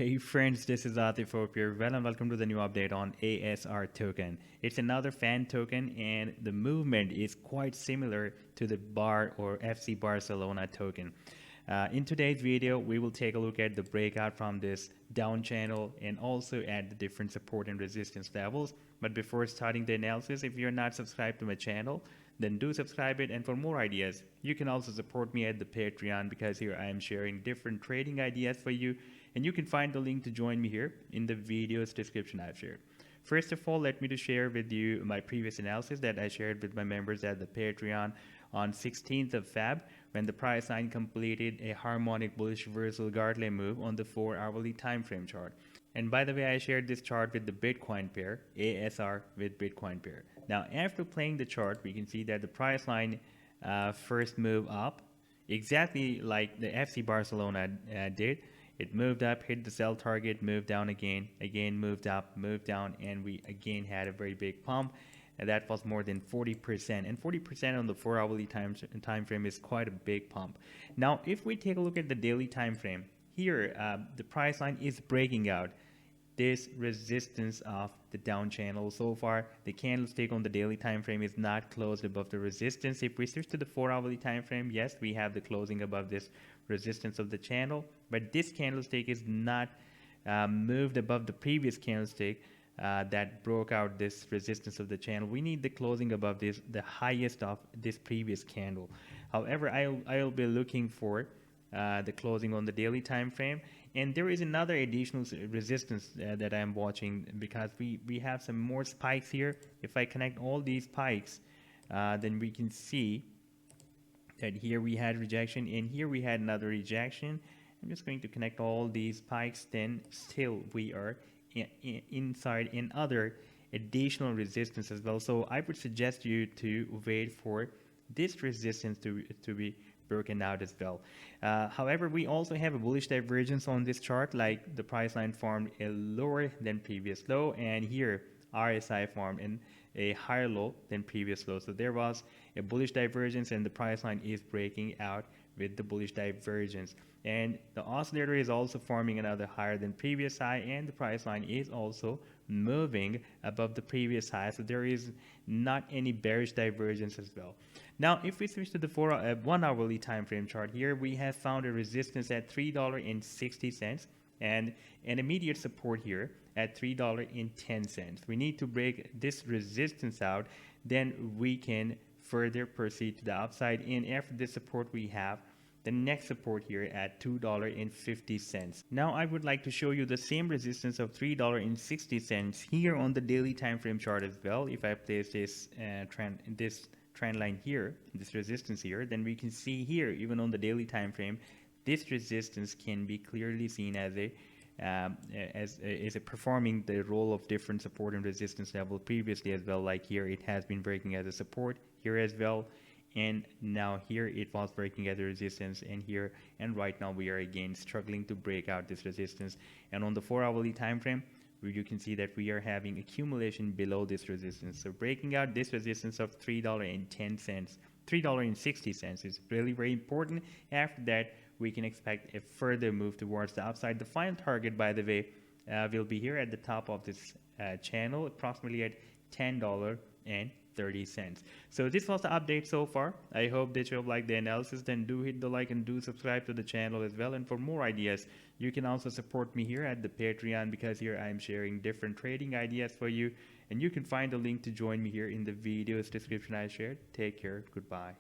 Hey friends, this is Atif Hope here. Well, and welcome to the new update on ASR token. It's another fan token, and the movement is quite similar to the BAR or FC Barcelona token. In today's video, we will take a look at the breakout from this down channel and also at the different support and resistance levels. But before starting the analysis, if you're not subscribed to my channel, then do subscribe it. And for more ideas, you can also support me at the Patreon, because here I am sharing different trading ideas for you. And you can find the link to join me here in the video's description I've shared. First of all, let me to share with you my previous analysis that I shared with my members at the Patreon on 16th of Feb, when the price line completed a harmonic bullish reversal Gartley move on the 4-hourly time frame chart. And by the way, I shared this chart with the Bitcoin pair, ASR with Bitcoin pair. Now, after playing the chart, we can see that the price line first moved up, exactly like the FC Barcelona did. It moved up, hit the sell target, moved down again, moved up, moved down, and we again had a very big pump. And that was more than 40%. And 40% on the 4-hourly time frame is quite a big pump. Now, if we take a look at the daily time frame, here the price line is breaking out this resistance of the down channel. So far, the candlestick on the daily time frame is not closed above the resistance. If we switch to the 4-hourly time frame, yes, we have the closing above this resistance of the channel, but this candlestick is not moved above the previous candlestick that broke out this resistance of the channel. We need the closing above this, the highest of this previous candle. However, I'll be looking for the closing on the daily time frame. And there is another additional resistance that I'm watching, because we have some more spikes here. If I connect all these spikes, then we can see that here we had rejection and here we had another rejection. I'm just going to connect all these spikes, then still we are inside in other additional resistance as well. So I would suggest you to wait for this resistance to be broken out as well. However, we also have a bullish divergence on this chart, like the price line formed a lower than previous low, and here RSI formed in a higher low than previous low. So there was a bullish divergence, and the price line is breaking out with the bullish divergence. And the oscillator is also forming another higher than previous high, and the price line is also moving above the previous high. So there is not any bearish divergence as well. Now, if we switch to the 1-hourly time frame chart, here we have found a resistance at $3.60 and an immediate support here at $3.10. We need to break this resistance out, then we can further proceed to the upside. And after this support, we have the next support here at $2.50. Now I would like to show you the same resistance of $3.60 here on the daily time frame chart as well. If I place this trend line here, this resistance here, then we can see here, even on the daily time frame, this resistance can be clearly seen as a performing the role of different support and resistance level previously as well. Like here, it has been breaking as a support here as well, and now here it was breaking as a resistance, and here and right now we are again struggling to break out this resistance. And on the 4-hourly time frame, you can see that we are having accumulation below this resistance. So breaking out this resistance of $3.10, $3.60 is really very important. After that, we can expect a further move towards the upside. The final target, by the way, will be here at the top of this channel, approximately at $10.30. So this was the update so far. I hope that you have liked the analysis. Then do hit the like and do subscribe to the channel as well. And for more ideas, you can also support me here at the Patreon, because here I am sharing different trading ideas for you. And you can find the link to join me here in the video's description I shared. Take care. Goodbye.